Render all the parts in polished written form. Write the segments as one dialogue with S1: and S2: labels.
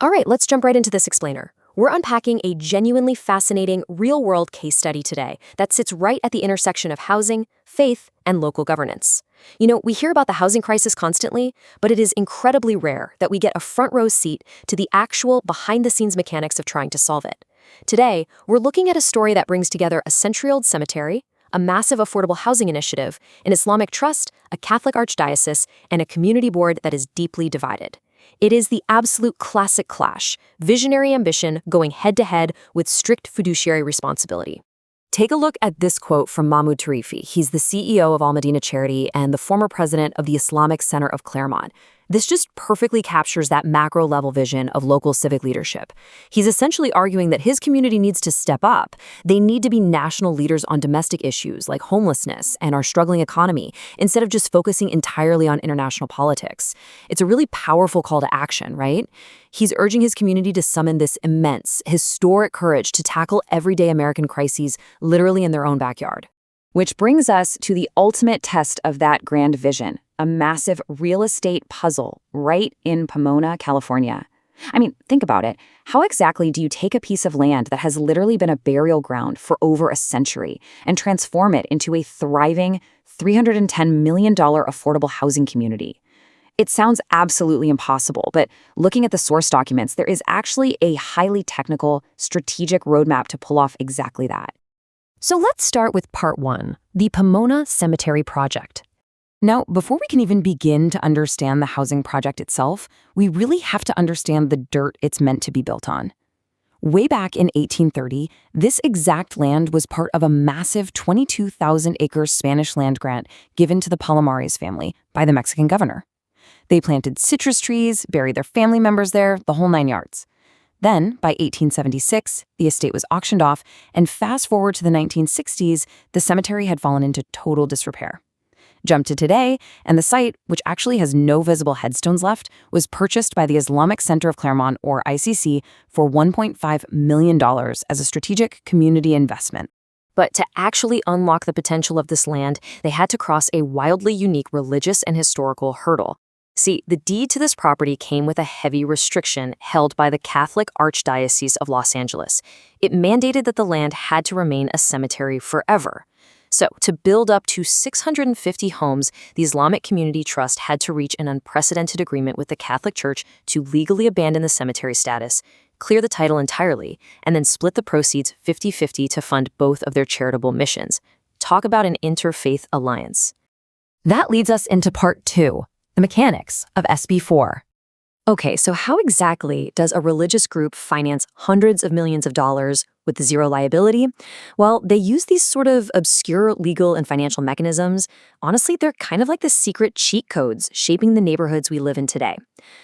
S1: All right, let's jump right into this explainer. We're unpacking a genuinely fascinating real-world case study today that sits right at the intersection of housing, faith, and local governance. We hear about the housing crisis constantly, but it is incredibly rare that we get a front-row seat to the actual behind-the-scenes mechanics of trying to solve it. Today, we're looking at a story that brings together a century-old cemetery, a massive affordable housing initiative, an Islamic trust, a Catholic archdiocese, and a community board that is deeply divided. It is the absolute classic clash, visionary ambition going head-to-head with strict fiduciary responsibility. Take a look at this quote from Mahmoud Tarifi. He's the CEO of Al Madina Charity and the former president of the Islamic Center of Claremont. This just perfectly captures that macro-level vision of local civic leadership. He's essentially arguing that his community needs to step up. They need to be national leaders on domestic issues like homelessness and our struggling economy, instead of just focusing entirely on international politics. It's a really powerful call to action, right? He's urging his community to summon this immense, historic courage to tackle everyday American crises literally in their own backyard. Which brings us to the ultimate test of that grand vision, a massive real estate puzzle right in Pomona, California. I mean, think about it. How exactly do you take a piece of land that has literally been a burial ground for over a century and transform it into a thriving $310 million affordable housing community? It sounds absolutely impossible, but looking at the source documents, there is actually a highly technical, strategic roadmap to pull off exactly that.
S2: So let's start with part one, the Pomona Cemetery Project. Now, before we can even begin to understand the housing project itself, we really have to understand the dirt it's meant to be built on. Way back in 1830, this exact land was part of a massive 22,000-acre Spanish land grant given to the Palomares family by the Mexican governor. They planted citrus trees, buried their family members there, the whole 9 yards. Then, by 1876, the estate was auctioned off, and fast forward to the 1960s, the cemetery had fallen into total disrepair. Jump to today, and the site, which actually has no visible headstones left, was purchased by the Islamic Center of Claremont, or ICC, for $1.5 million as a strategic community investment.
S1: But to actually unlock the potential of this land, they had to cross a wildly unique religious and historical hurdle. See, the deed to this property came with a heavy restriction held by the Catholic Archdiocese of Los Angeles. It mandated that the land had to remain a cemetery forever. So, to build up to 650 homes, the Islamic Community Trust had to reach an unprecedented agreement with the Catholic Church to legally abandon the cemetery status, clear the title entirely, and then split the proceeds 50-50 to fund both of their charitable missions. Talk about an interfaith alliance.
S2: That leads us into part two, the mechanics of SB 4.
S1: Okay, so how exactly does a religious group finance hundreds of millions of dollars with zero liability? Well, they use these sort of obscure legal and financial mechanisms. Honestly, they're kind of like the secret cheat codes shaping the neighborhoods we live in today.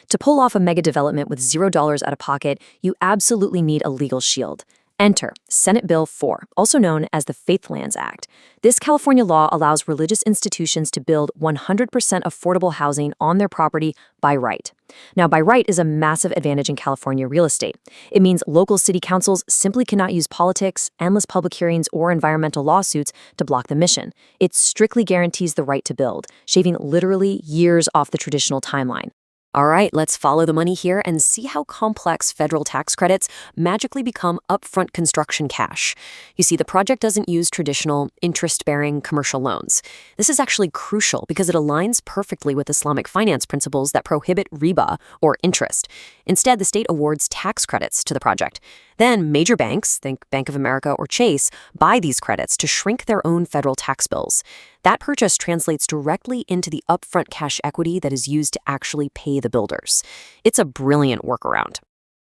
S1: To pull off a mega development with $0 out of pocket, you absolutely need a legal shield. Enter Senate Bill 4, also known as the Faithlands Act. This California law allows religious institutions to build 100% affordable housing on their property by right. Now, by right is a massive advantage in California real estate. It means local city councils simply cannot use politics, endless public hearings, or environmental lawsuits to block the mission. It strictly guarantees the right to build, shaving literally years off the traditional timeline. All right, let's follow the money here and see how complex federal tax credits magically become upfront construction cash. You see, the project doesn't use traditional interest-bearing commercial loans. This is actually crucial because it aligns perfectly with Islamic finance principles that prohibit riba, or interest. Instead, the state awards tax credits to the project. Then major banks, think Bank of America or Chase, buy these credits to shrink their own federal tax bills. That purchase translates directly into the upfront cash equity that is used to actually pay the builders. It's a brilliant workaround.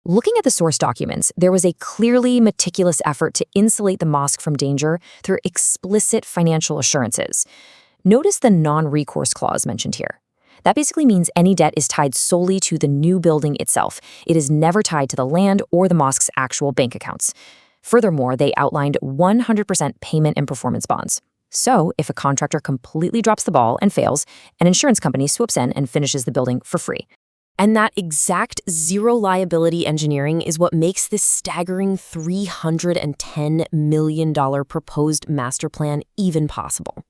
S2: Looking at the source documents, there was a clearly meticulous effort to insulate the mosque from danger through explicit financial assurances. Notice the non-recourse clause mentioned here. That basically means any debt is tied solely to the new building itself. It is never tied to the land or the mosque's actual bank accounts. Furthermore, they outlined 100% payment and performance bonds. So, if a contractor completely drops the ball and fails, an insurance company swoops in and finishes the building for free. And that exact zero liability engineering is what makes this staggering $310 million proposed master plan even possible.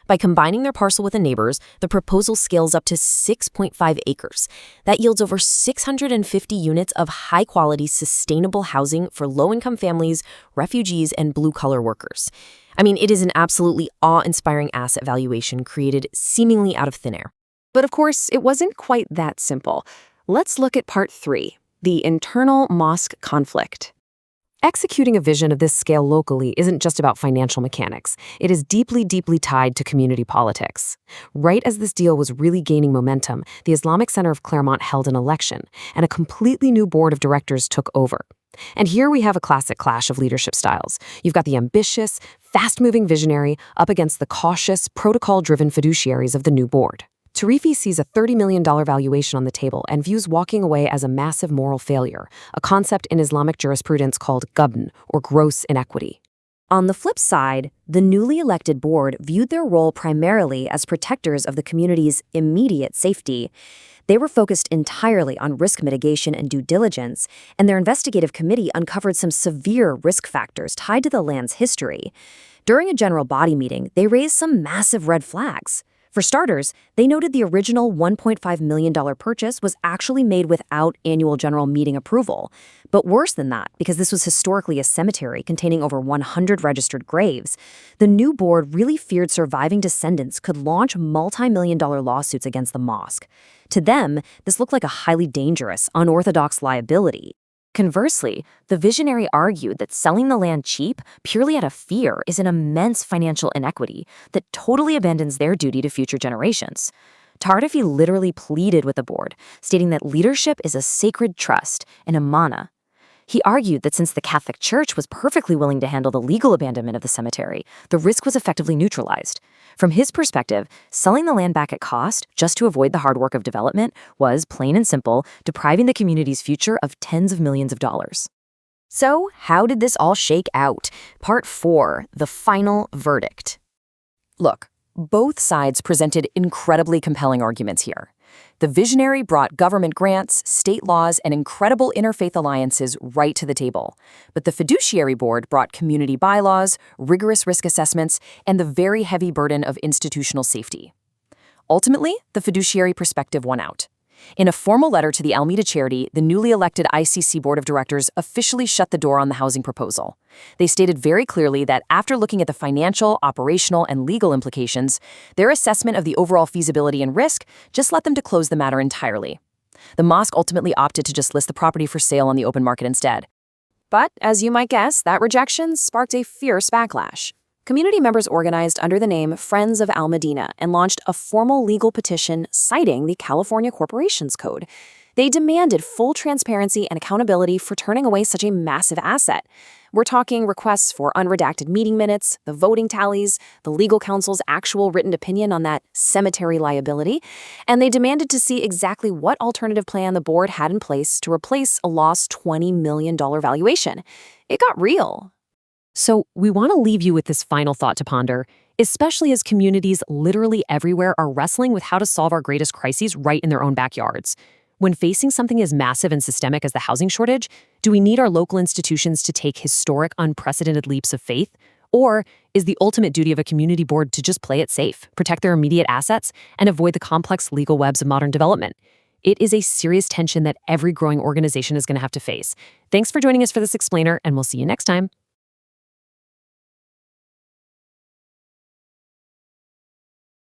S1: By combining their parcel with a neighbor's, the proposal scales up to 6.5 acres. That yields over 650 units of high-quality, sustainable housing for low-income families, refugees, and blue-collar workers. I mean, it is an absolutely awe-inspiring asset valuation created seemingly out of thin air.
S2: But of course, it wasn't quite that simple. Let's look at part 3, the internal mosque conflict. Executing a vision of this scale locally isn't just about financial mechanics. It is deeply, deeply tied to community politics. Right as this deal was really gaining momentum, the Islamic Center of Claremont held an election, and a completely new board of directors took over. And here we have a classic clash of leadership styles. You've got the ambitious, fast-moving visionary up against the cautious, protocol-driven fiduciaries of the new board. Tarifi sees a $30 million valuation on the table and views walking away as a massive moral failure, a concept in Islamic jurisprudence called gabn, or gross inequity.
S1: On the flip side, the newly elected board viewed their role primarily as protectors of the community's immediate safety. They were focused entirely on risk mitigation and due diligence, and their investigative committee uncovered some severe risk factors tied to the land's history. During a general body meeting, they raised some massive red flags. For starters, they noted the original $1.5 million purchase was actually made without annual general meeting approval. But worse than that, because this was historically a cemetery containing over 100 registered graves, the new board really feared surviving descendants could launch multi-million-dollar lawsuits against the mosque. To them, this looked like a highly dangerous, unorthodox liability. Conversely, the visionary argued that selling the land cheap, purely out of fear, is an immense financial inequity that totally abandons their duty to future generations. Tardifi literally pleaded with the board, stating that leadership is a sacred trust, an amana. He argued that since the Catholic Church was perfectly willing to handle the legal abandonment of the cemetery, the risk was effectively neutralized. From his perspective, selling the land back at cost, just to avoid the hard work of development, was, plain and simple, depriving the community's future of tens of millions of dollars. So, how did this all shake out? Part 4, the final verdict.
S2: Look, both sides presented incredibly compelling arguments here. The visionary brought government grants, state laws, and incredible interfaith alliances right to the table. But the fiduciary board brought community bylaws, rigorous risk assessments, and the very heavy burden of institutional safety. Ultimately, the fiduciary perspective won out. In a formal letter to the Alameda Charity, the newly elected ICC Board of Directors officially shut the door on the housing proposal. They stated very clearly that after looking at the financial, operational, and legal implications, their assessment of the overall feasibility and risk just led them to close the matter entirely. The mosque ultimately opted to just list the property for sale on the open market instead. But, as you might guess, that rejection sparked a fierce backlash. Community members organized under the name Friends of Al Medina and launched a formal legal petition citing the California Corporations Code. They demanded full transparency and accountability for turning away such a massive asset. We're talking requests for unredacted meeting minutes, the voting tallies, the legal counsel's actual written opinion on that cemetery liability, and they demanded to see exactly what alternative plan the board had in place to replace a lost $20 million valuation. It got real. So we want to leave you with this final thought to ponder, especially as communities literally everywhere are wrestling with how to solve our greatest crises right in their own backyards. When facing something as massive and systemic as the housing shortage, do we need our local institutions to take historic, unprecedented leaps of faith? Or is the ultimate duty of a community board to just play it safe, protect their immediate assets, and avoid the complex legal webs of modern development? It is a serious tension that every growing organization is going to have to face. Thanks for joining us for this explainer, and we'll see you next time.